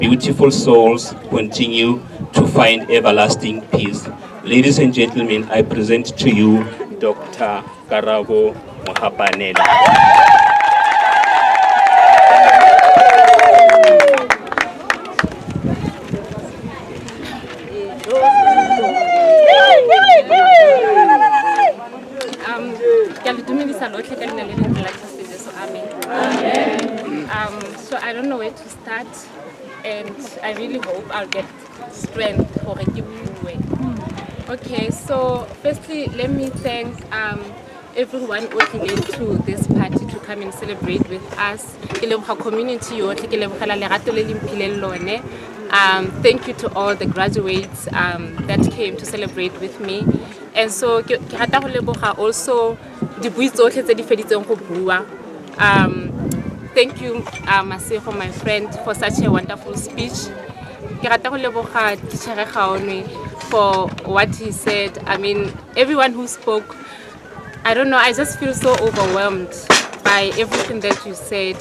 beautiful souls continue to find everlasting peace. Ladies and gentlemen, I present to you Dr. Karabo Mohapanela. So I don't know where to start, and I really hope I'll get strength for a giveaway. Okay, so firstly, let me thank everyone who came to this party to come and celebrate with us. Community, thank you to all the graduates that came to celebrate with me. And so, also the thank you, Masego, my friend, for such a wonderful speech. For what he said. I mean, everyone who spoke, I don't know, I just feel so overwhelmed by everything that you said.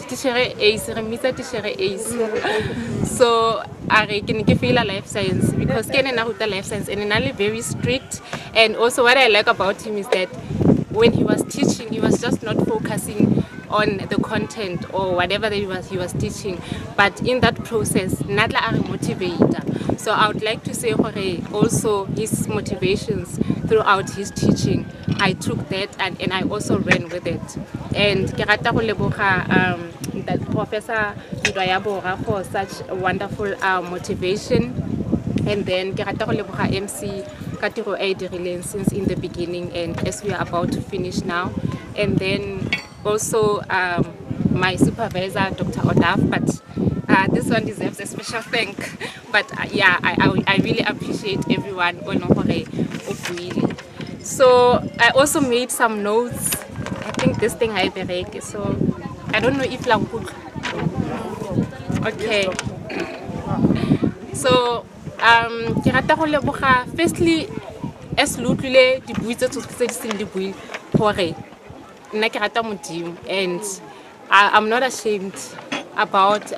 So I can feel a life science because Ken life science and very strict. And also what I like about him is that when he was teaching, he was just not focusing on the content or whatever that he was teaching, but in that process, Nadla are a motivator. So I would like to say also his motivations throughout his teaching. I took that and I also ran with it. And Kerata that Professor Ndoyabora for such a wonderful motivation. And then Kerata MC Katiro Aidirilin since in the beginning and as we are about to finish now. And then also my supervisor, Dr. Odaf, but this one deserves a special thank. But yeah, I really appreciate everyone. So I also made some notes. I think this thing I bereke, so I don't know if okay. So firstly, as lutlule di buitse tse di seng di bui hore nna ke rata modimo, and I'm not ashamed about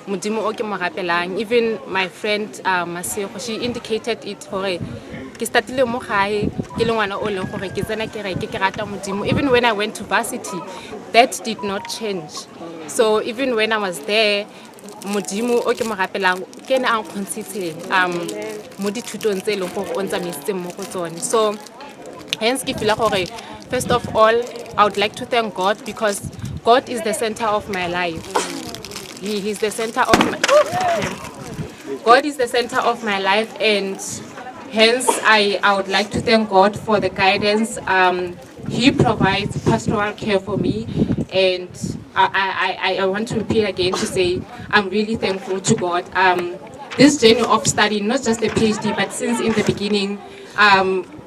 modimo o ke mo rapelang. Even my friend Masego, she indicated it hore ke startile mo gae ke le ngwana o leng gore ke tsena ke rata modimo. Even when I went to varsity, that did not change. So even when I was there, modimo o ke mo rapelang ke ena a nkgontshitseng mo dithutong tse leng gore o ntsamaisitse mo go tsone. So hence ke feel gore first of all, I would like to thank God because God is the center of my life. He is the center of my God is the center of my life, and hence I would like to thank God for the guidance. He provides pastoral care for me, and I want to repeat again to say I'm really thankful to God. This journey of studying, not just a PhD, but since in the beginning,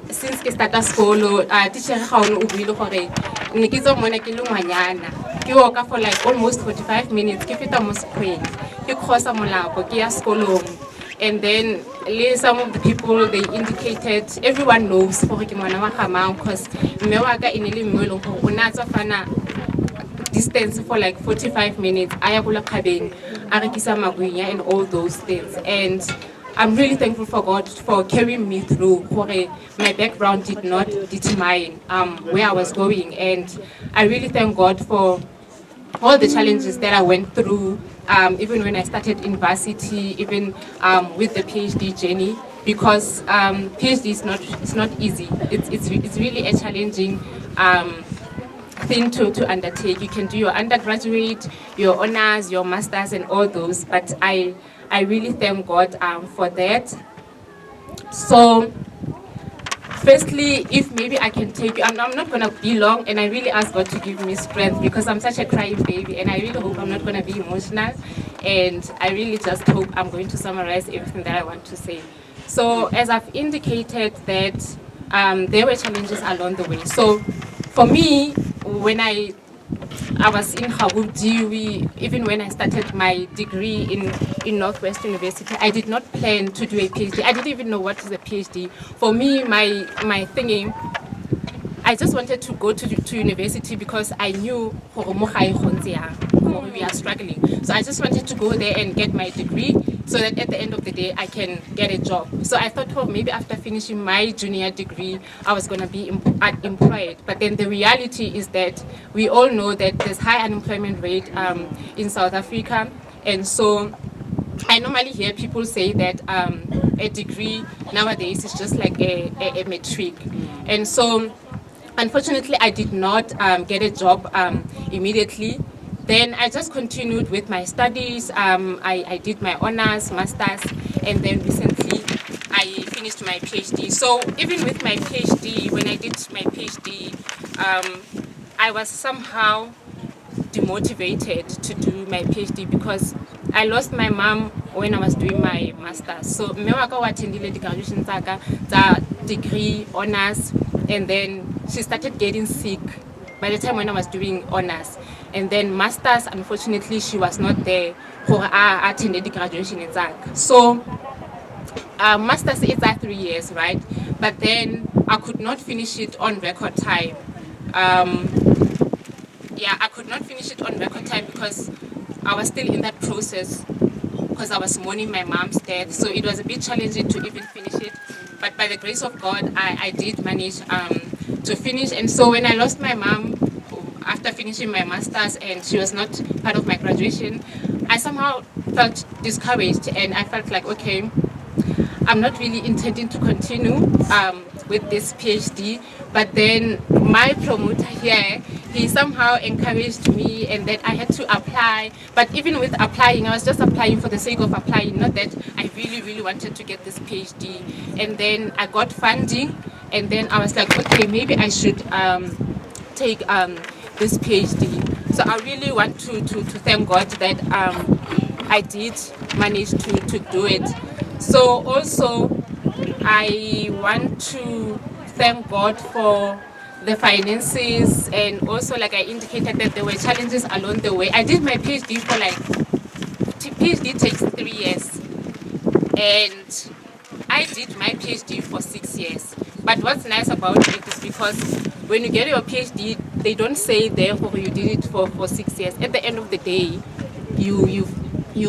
since ke starta sekolo, teacher Gaono o buile gore ne ke tso mona ke le ngwanyana ke woka for like almost 45 minutes ke feta mo sekweng ke khosa molako ke ya sekolong. And then some of the people, they indicated, everyone knows gore ke mwana wa Gamang because mme wa ka ene le mme lo go ona tsa fana distance for like 45 minutes aya go la Khabeng a rekisa magwinya and all those things. And I'm really thankful for God for carrying me through. My background did not determine where I was going, and I really thank God for all the challenges that I went through, even when I started in varsity, even with the PhD journey, because PhD is not easy. It's really a challenging thing to undertake. You can do your undergraduate, your honors, your masters, and all those, but I really thank God for that. So firstly, if maybe I can take you, I'm not going to be long, and I really ask God to give me strength because I'm such a crying baby, and I really hope I'm not going to be emotional, and I really just hope I'm going to summarize everything that I want to say. So as I've indicated that there were challenges along the way. So for me, when I was in Gauteng, even when I started my degree in Northwest University, I did not plan to do a PhD. I didn't even know what is a PhD. For me, my thinking, I just wanted to go to university because I knew we are struggling. So I just wanted to go there and get my degree so that at the end of the day I can get a job. So I thought, well, maybe after finishing my junior degree, I was going to be employed. But then the reality is that we all know that there's high unemployment rate in South Africa. And so I normally hear people say that a degree nowadays is just like a metric. And so unfortunately, I did not get a job immediately. Then I just continued with my studies. I did my honors, masters, and then recently I finished my PhD. So even with my PhD, when I did my PhD, I was somehow demotivated to do my PhD because I lost my mom when I was doing my master's. So mme wa ka wa attendile di-graduation tsaka tsa degree, honors, and then she started getting sick by the time when I was doing honors. And then masters, unfortunately, she was not there for attended the graduation tsaka. So masters is at 3 years, right? But then I could not finish it on record time. I could not finish it on record time because I was still in that process because I was mourning my mom's death. So it was a bit challenging to even finish it. But by the grace of God, I did manage to finish. And so when I lost my mom after finishing my master's and she was not part of my graduation, I somehow felt discouraged and I felt like, okay, I'm not really intending to continue with this PhD. But then my promoter here, he somehow encouraged me and that I had to apply. But even with applying, I was just applying for the sake of applying, not that I really, really wanted to get this PhD. And then I got funding and then I was like, okay, maybe I should take this PhD. So I really want to thank God that I did manage to do it. So also I want to thank God for the finances, and also like I indicated that there were challenges along the way. I did my PhD for PhD takes 3 years and I did my PhD for 6 years. But what's nice about it is because when you get your PhD, they don't say therefore you did it for 6 years. At the end of the day, you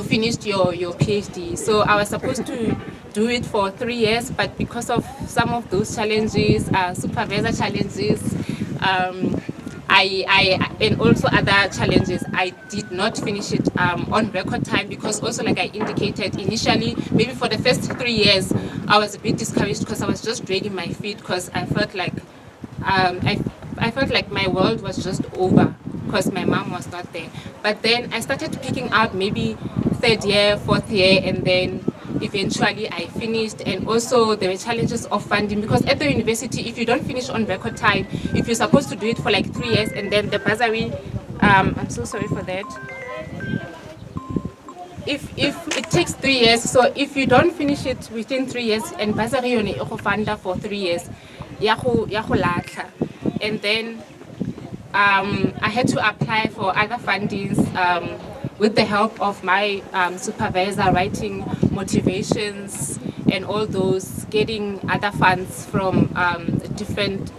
finished your PhD. So I was supposed to do it for 3 years, but because of some of those challenges, supervisor challenges, and also other challenges, I did not finish it on record time because also like I indicated initially, maybe for the first 3 years, I was a bit discouraged because I was just dragging my feet because I felt like I felt like my world was just over because my mom was not there. But then I started picking up maybe 3rd year, 4th year, and then eventually I finished. And also there were challenges of funding because at the university, if you don't finish on record time, if you're supposed to do it for like 3 years and then the bursary, I'm so sorry for that. If it takes 3 years, so if you don't finish it within 3 years and bursary yone e go funda for 3 years, ya go latlha. And then I had to apply for other fundings with the help of my supervisor, writing motivations and all those, getting other funds from different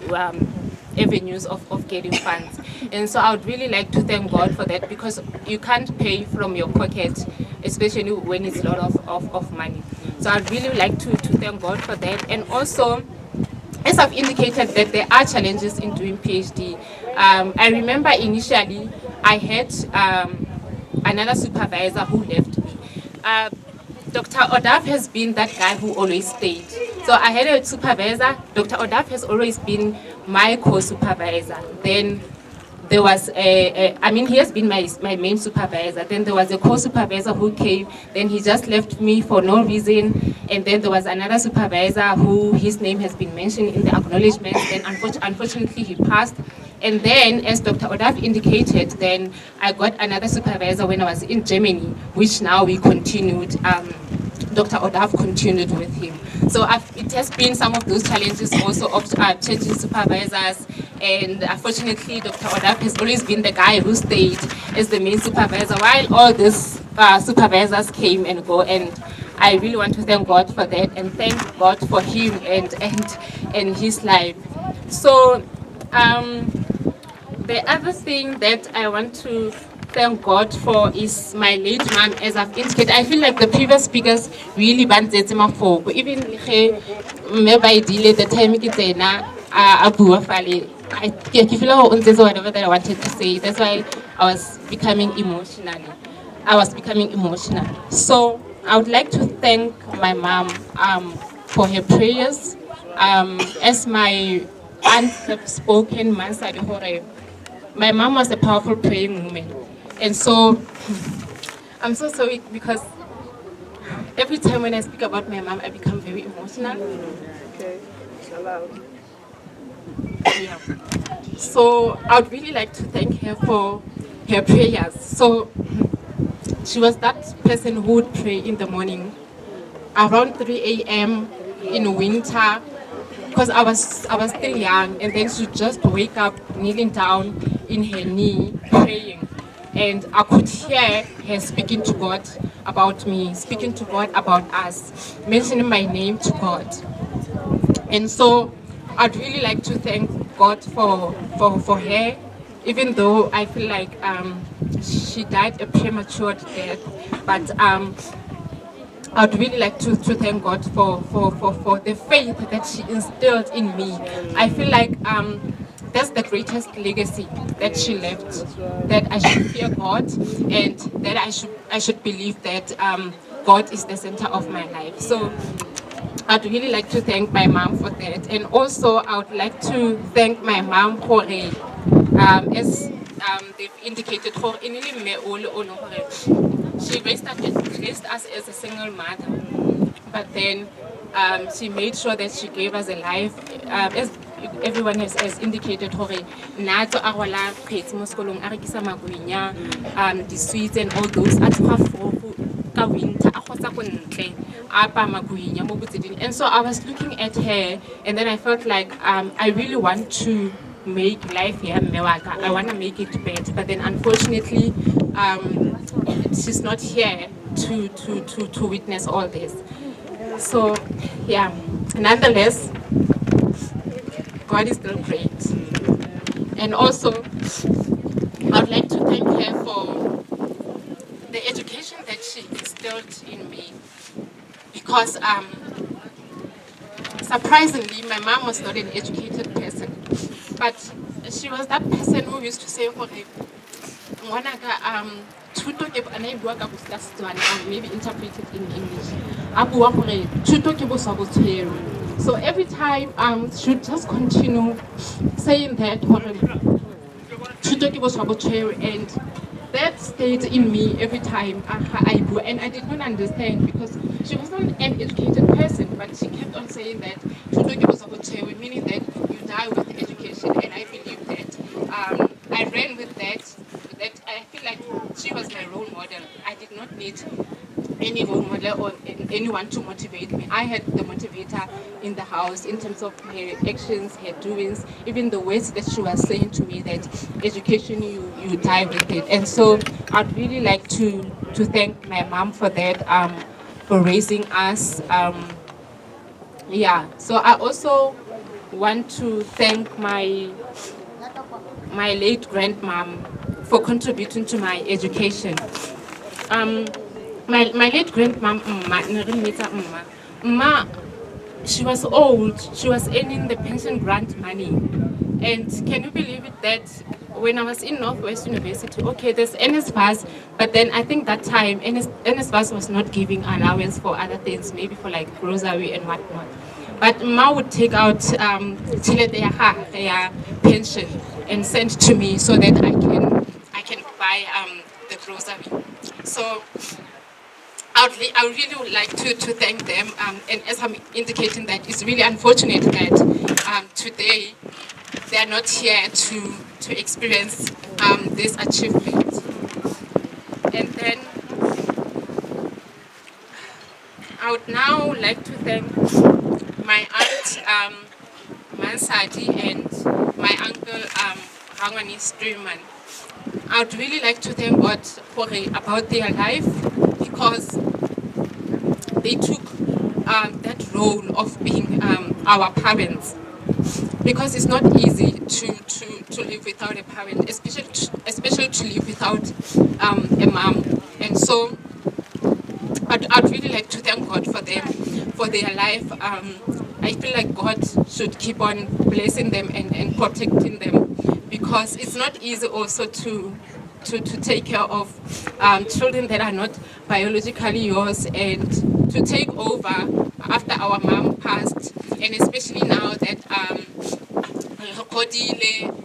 avenues of getting funds. And so I would really like to thank God for that because you can't pay from your pocket, especially when it's a lot of money. So I'd really like to thank God for that. And also, as I've indicated that there are challenges in doing PhD. I remember initially I had another supervisor who left me. Dr. Odaf has been that guy who always stayed. So I had a supervisor. Dr. Odaf has always been my co-supervisor. Then there was he has been my main supervisor. Then there was a co-supervisor who came. Then he just left me for no reason. And then there was another supervisor who his name has been mentioned in the acknowledgements. Then unfortunately he passed. And then, as Dr. Odaf indicated, then I got another supervisor when I was in Germany, which now we continued. Dr. Odaf continued with him. So it has been some of those challenges also of changing supervisors. And unfortunately, Dr. Odaf has always been the guy who stayed as the main supervisor while all these supervisors came and go. And I really want to thank God for that and thank God for him and his life. So Um, the other thing that I want to thank God for is my late mom, as I've indicated. I feel like the previous speakers really bandzetse mafoko. Even me ba idile the time ke tsena a bua fale. I feel like o ntse whatever that I wanted to say. That's why I was becoming emotional. So I would like to thank my mom for her prayers. As my aunt have spoken, my mom was a powerful praying woman. And so I'm so sorry because every time when I speak about my mom, I become very emotional. Okay, it's allowed. Yeah. So I would really like to thank her for her prayers. So she was that person who would pray in the morning around 3 a.m. in winter because I was still young, and then she'd just wake up kneeling down in her knee praying, and I could hear her speaking to God about me, speaking to God about us, mentioning my name to God. And so I'd really like to thank God for her, even though I feel like she died a premature death. But I'd really like to thank God for the faith that she instilled in me. I feel like that's the greatest legacy that she left, that I should fear God and that I should believe that God is the center of my life. So I'd really like to thank my mom for that. And also, I would like to thank my mom for as they've indicated, for she raised us as a single mother. But then she made sure that she gave us a life, as everyone has indicated, nato a gola kgetsi mo sekolong a rekisa magwinya, the sweets and all those, a tloga fofo ka winter a kgotsa ko ntle a apaya magwinya mo botseding. And so I was looking at her, and then I felt like I really want to make life here mewaka. I want to make it better, but then unfortunately she's not here to witness all this. So yeah, nonetheless, God is still great. And also I'd like to thank her for the education that she instilled in me, because surprisingly my mom was not an educated person, but she was that person who used to say, thuto ke ana e bua ka boswa Setswana, I'll maybe interpret it in English. A bua gore thuto ke boswa botshweu. So every time she would just continue saying that thuto ke boswa botshweu, and that stayed in me every time I bua, and I did not understand because she was not an educated person, but she kept on saying that thuto ke boswa botshweu, meaning that you die with education, and I believe that I ran with that. That I feel like she was my role model. I did not need any role model or anyone to motivate me. I had the motivator in the house in terms of her actions, her doings, even the words that she was saying to me, that education, you die with it. And so I'd really like to thank my mom for that, for raising us. Yeah, so I also want to thank my late grandmom for contributing to my education. My late grandmom, she was old. She was earning the pension grant money. And can you believe it that when I was in Northwest University, okay, there's NSFAS, but then I think that time NSFAS was not giving allowance for other things, maybe for like grocery and whatnot. But Ma would take out their pension and send to me so that I can buy the grocery. So I really would like to thank them. And as I'm indicating that, it's really unfortunate that today they are not here to experience this achievement. And then I would now like to thank my aunt Mansadi and my uncle Rangani Streeman. I would really like to thank God about their life, because they took that role of being our parents. because it's not easy to live without a parent, especially to live without a mom. And so I'd really like to thank God for them, for their life. I feel like God should keep on blessing them and protecting them, because it's not easy also to take care of children that are not biologically yours, and to take over after our mom passed, and especially now that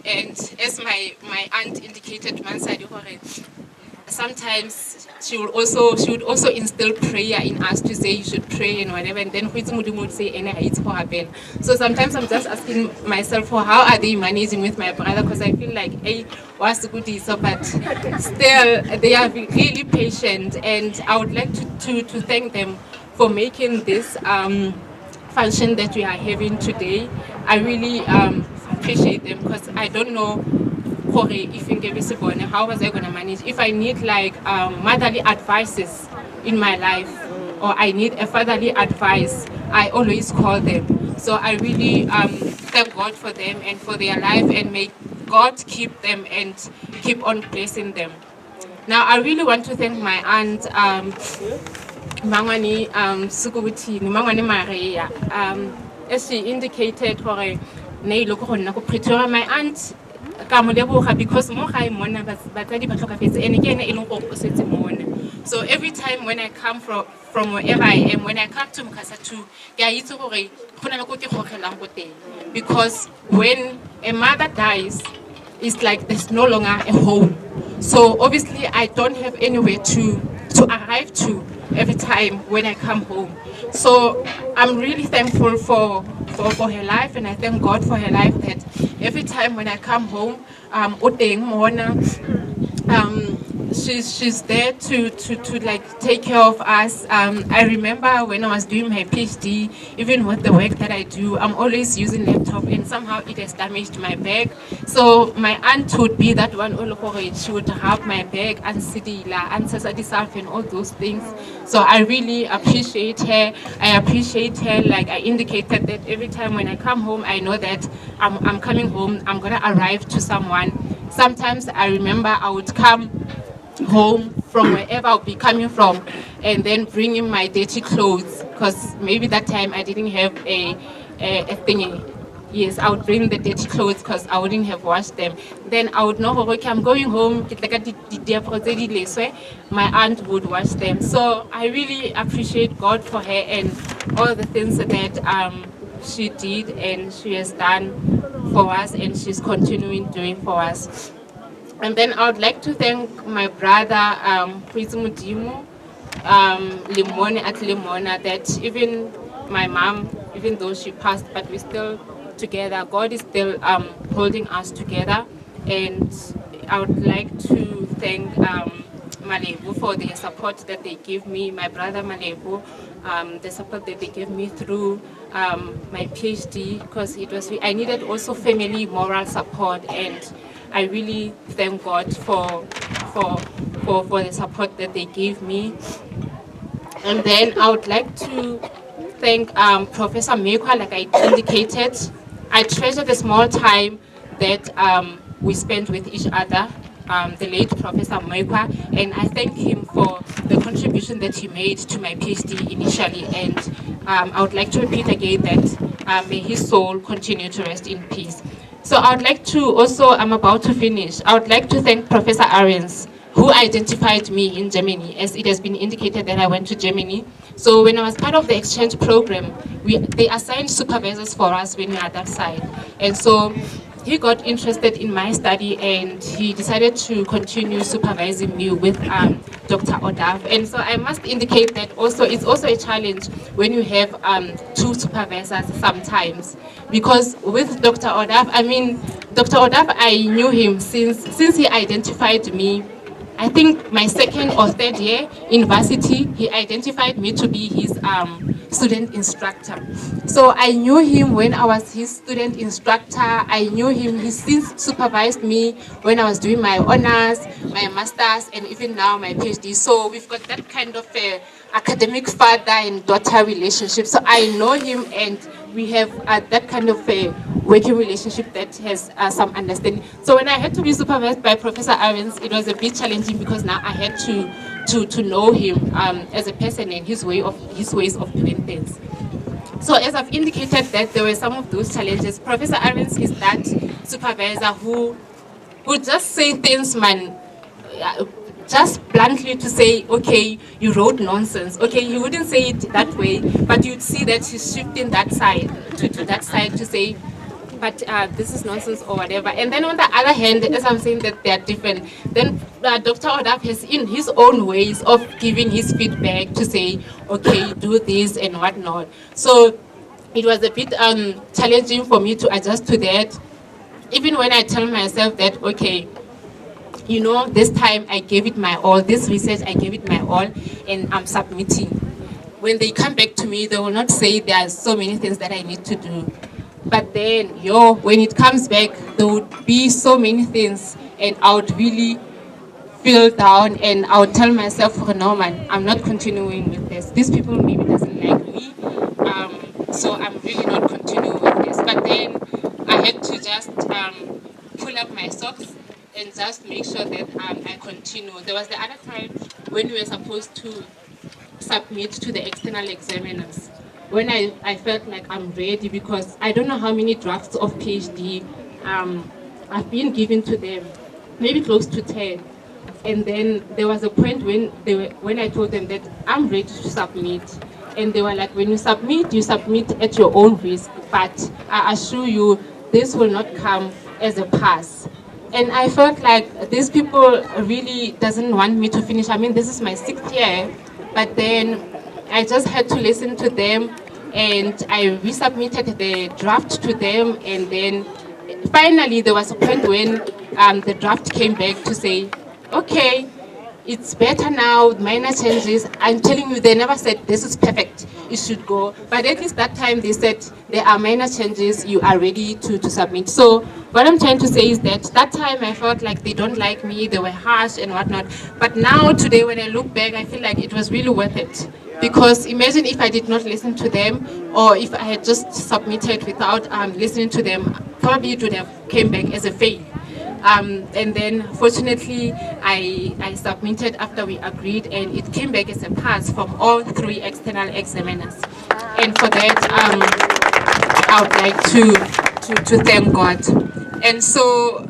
and as my aunt indicated, Mansadi Hore, sometimes she would also instill prayer in us to say you should pray and whatever, and then would say it's for happen. So sometimes I'm just asking myself for how are they managing with my brother, because I feel like hey, what's the good so, but still they are really patient, and I would like to thank them for making this function that we are having today. I really appreciate them, because I don't know how was I going to manage if I need like motherly advices in my life, or I need a fatherly advice. I always call them. So I really thank God for them and for their life, and may God keep them and keep on blessing them. Now I really want to thank my aunt Mangwani Mangwani Maria. As she indicated, my aunt because so every time when I come from wherever I am, when I come to Mukasatu, because when a mother dies, it's like there's no longer a home. So obviously I don't have anywhere to arrive to every time when I come home. So I'm really thankful for her life, and I thank God for her life, that every time when I come home, she's there to like take care of us. I remember when I was doing my PhD, even with the work that I do, I'm always using laptop, and somehow it has damaged my back. So my aunt would be that one, she would have my back and sidila and sasadi and all those things. So I really appreciate her. I appreciate her, like I indicated, that every time when I come home, I know that I'm coming home, I'm gonna arrive to someone. Sometimes I remember I would come home from wherever I'll be coming from, and then bring in my dirty clothes, because maybe that time I didn't have a thingy. Yes, I would bring the dirty clothes because I wouldn't have washed them. Then I would know, okay, I'm going home, my aunt would wash them. So I really appreciate God for her and all the things that she did and she has done for us, and she's continuing doing for us. And then I would like to thank my brother, Limone at Limona, that even my mom, even though she passed, but we're still together. God is still holding us together. And I would like to thank Malebu for the support that they give me, my brother Malebu, the support that they gave me through my PhD, because I needed also family moral support, and I really thank God for the support that they gave me. And then I would like to thank Professor Mekwa, like I indicated. I treasure the small time that we spent with each other, the late Professor Mekwa, and I thank him for the contribution that he made to my PhD initially. And I would like to repeat again that may his soul continue to rest in peace. So I would like to also, I'm about to finish, I would like to thank Professor Arians, who identified me in Germany, as it has been indicated that I went to Germany. So when I was part of the exchange program, they assigned supervisors for us when we were at that side. And so he got interested in my study, and he decided to continue supervising me with Dr. Odaf. And so I must indicate that also it's also a challenge when you have two supervisors sometimes. Because with Dr. Odaf, Dr. Odaf, I knew him since he identified me. I think my second or third year in varsity, he identified me to be his student instructor. So I knew him when I was his student instructor. I knew him, he since supervised me when I was doing my honors, my masters, and even now my PhD. So we've got that kind of academic father and daughter relationship. So I know him, and we have that kind of a working relationship that has some understanding. So when I had to be supervised by Professor Arens, it was a bit challenging because now I had to know him as a person and his ways of doing things. So as I've indicated that there were some of those challenges, Professor Arens is that supervisor who would just say things, man, just bluntly to say, okay, you wrote nonsense. Okay, he wouldn't say it that way, but you'd see that he's shifting that side to that side to say, but this is nonsense or whatever. And then on the other hand, as I'm saying that they are different, then Dr. Odaf has in his own ways of giving his feedback to say, okay, do this and whatnot. So it was a bit challenging for me to adjust to that. Even when I tell myself that, okay, you know, this time I gave it my all, this research I gave it my all, and I'm submitting. When they come back to me, they will not say there are so many things that I need to do. But then, when it comes back, there would be so many things, and I would really feel down, and I would tell myself, oh, no, man, I'm not continuing with this. These people maybe doesn't like me, so I'm really not continuing with this. But then I had to just pull up my socks and just make sure that I continue. There was the other time when we were supposed to submit to the external examiners, when I felt like I'm ready, because I don't know how many drafts of PhD I've been given to them, maybe close to 10. And then there was a point when I told them that I'm ready to submit. And they were like, when you submit at your own risk, but I assure you, this will not come as a pass. And I felt like these people really doesn't want me to finish. I mean, this is my 6th year, but then I just had to listen to them, and I resubmitted the draft to them, and then finally there was a point when the draft came back to say, okay, it's better now, minor changes. I'm telling you, they never said this is perfect, it should go. But at least that time they said there are minor changes, you are ready to submit. So what I'm trying to say is that time I felt like they don't like me, they were harsh and whatnot. But now today when I look back, I feel like it was really worth it. Because imagine if I did not listen to them, or if I had just submitted without listening to them, probably it would have came back as a fail. And then fortunately I submitted after we agreed, and it came back as a pass from all 3 external examiners. And for that I would like to thank God. And so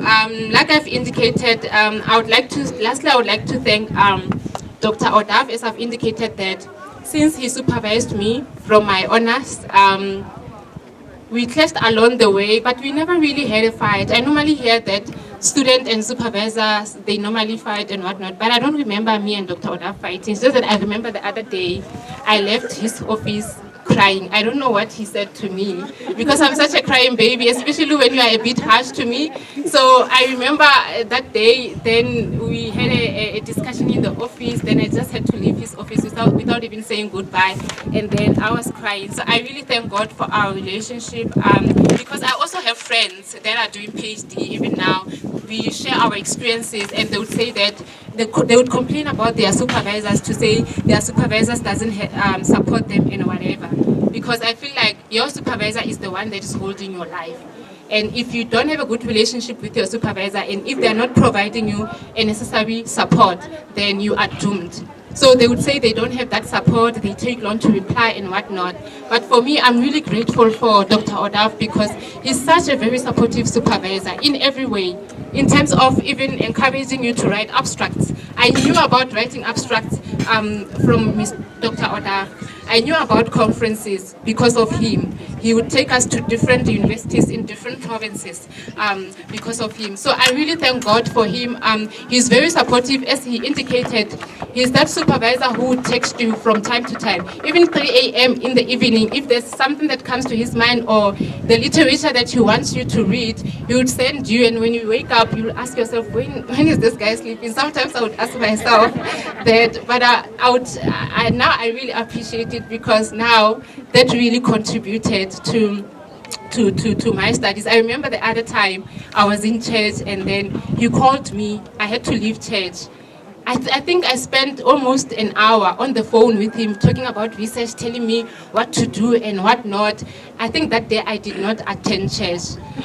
like I've indicated, lastly I would like to thank Dr. Odaf, as I've indicated that since he supervised me from my honors, we clashed along the way, but we never really had a fight. I normally hear that students and supervisors, they normally fight and whatnot, but I don't remember me and Dr. Oda fighting. It's just that I remember the other day, I left his office crying. I don't know what he said to me, because I'm such a crying baby, especially when you are a bit harsh to me. So I remember that day, then we had a discussion in the office, then I just had to leave his office without even saying goodbye, and then I was crying. So I really thank God for our relationship, because I also have friends that are doing PhD even now. We share our experiences, and they would say that they would complain about their supervisors, to say their supervisors doesn't support them and whatever. Because I feel like your supervisor is the one that is holding your life. And if you don't have a good relationship with your supervisor, and if they're not providing you a necessary support, then you are doomed. So they would say they don't have that support, they take long to reply and whatnot. But for me, I'm really grateful for Dr. Odaf, because he's such a very supportive supervisor in every way. In terms of even encouraging you to write abstracts. I knew about writing abstracts from Dr. Odaf. I knew about conferences because of him. He would take us to different universities in different provinces because of him. So I really thank God for him. He's very supportive, as he indicated. He's that supervisor who would text you from time to time, even 3 a.m. in the evening. If there's something that comes to his mind, or the literature that he wants you to read, he would send you, and when you wake up, you'll ask yourself, when is this guy sleeping? Sometimes I would ask myself that, but now I really appreciate it, because now that really contributed to my studies. I remember the other time I was in church, and then he called me. I had to leave church. I think I spent almost an hour on the phone with him talking about research, telling me what to do and what not. I think that day I did not attend church.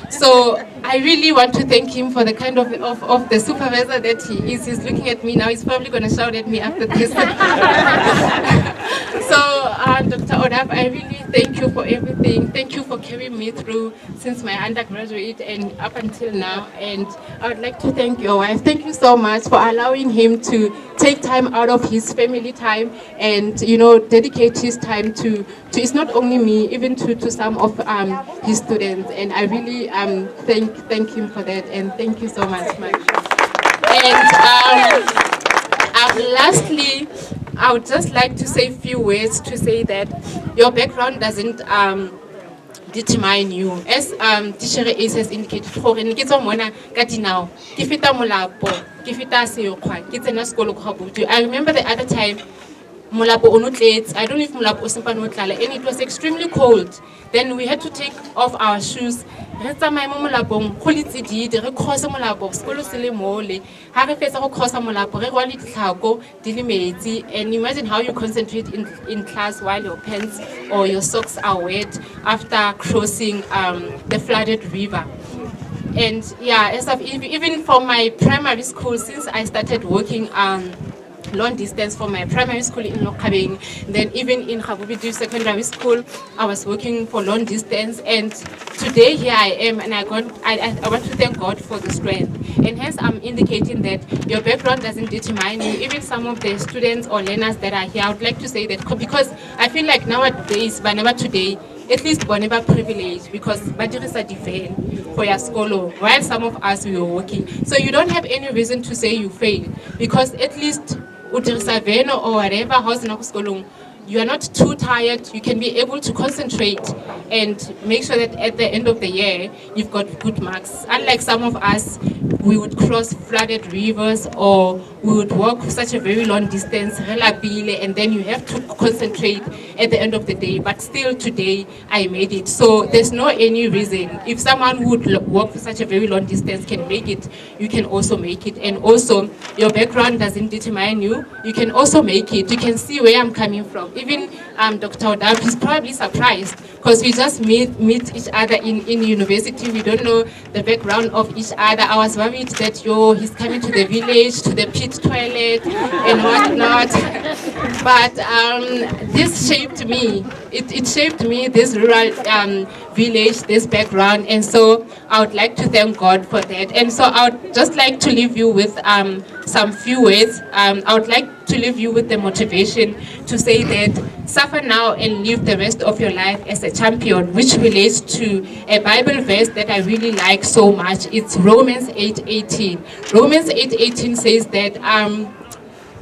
So I really want to thank him for the kind of the supervisor that he is. He's looking at me now. He's probably going to shout at me after this. So, Dr. Odaf, I really thank you for everything. Thank you for carrying me through since my undergraduate and up until now. And I would like to thank your wife. Thank you so much for allowing him to take time out of his family time and, dedicate his time to it's not only me, even to some of his students. And I really thank him for that. And thank you so much, Mike. And lastly, I would just like to say a few words to say that your background doesn't determine you. As teacher Ace has indicated, I remember the other time, Molapo onutlets. I don't know if Molapo osimpa, and it was extremely cold. Then we had to take off our shoes. And imagine how you concentrate in class while your pants or your socks are wet after crossing the flooded river. And yeah, even for my primary school, since I started working long distance for my primary school in Lokabeng, then even in Habubidu Secondary School, I was working for long distance. And today here I am, and I want to thank God for the strength. And hence I'm indicating that your background doesn't determine you. Even some of the students or learners that are here, I would like to say that because I feel like nowadays, but never today, at least we're never privileged because Badirisa defend for your school, while some of us we were working. So you don't have any reason to say you failed because at least or whatever house in school, you are not too tired, you can be able to concentrate and make sure that at the end of the year, you've got good marks. Unlike some of us, we would cross flooded rivers or we would walk such a very long distance, and then you have to concentrate at the end of the day. But still today, I made it. So there's no any reason. If someone who would walk for such a very long distance can make it, you can also make it. And also, your background doesn't determine you. You can also make it. You can see where I'm coming from. Even Dr. Odab, he's probably surprised because we just meet each other in university. We don't know the background of each other. I was worried that he's coming to the village, to the pit toilet and whatnot. But this shaped me. It shaped me, this rural village, this background. And so I would like to thank God for that. And so I would just like to leave you with some few words. I would like to leave you with the motivation to say that suffer now and live the rest of your life as a champion, which relates to a Bible verse that I really like so much. It's Romans 8:18. Romans 8:18 says that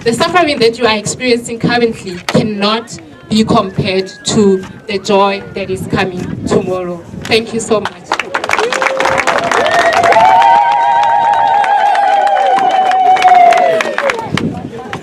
the suffering that you are experiencing currently cannot be compared to the joy that is coming tomorrow. Thank you so much.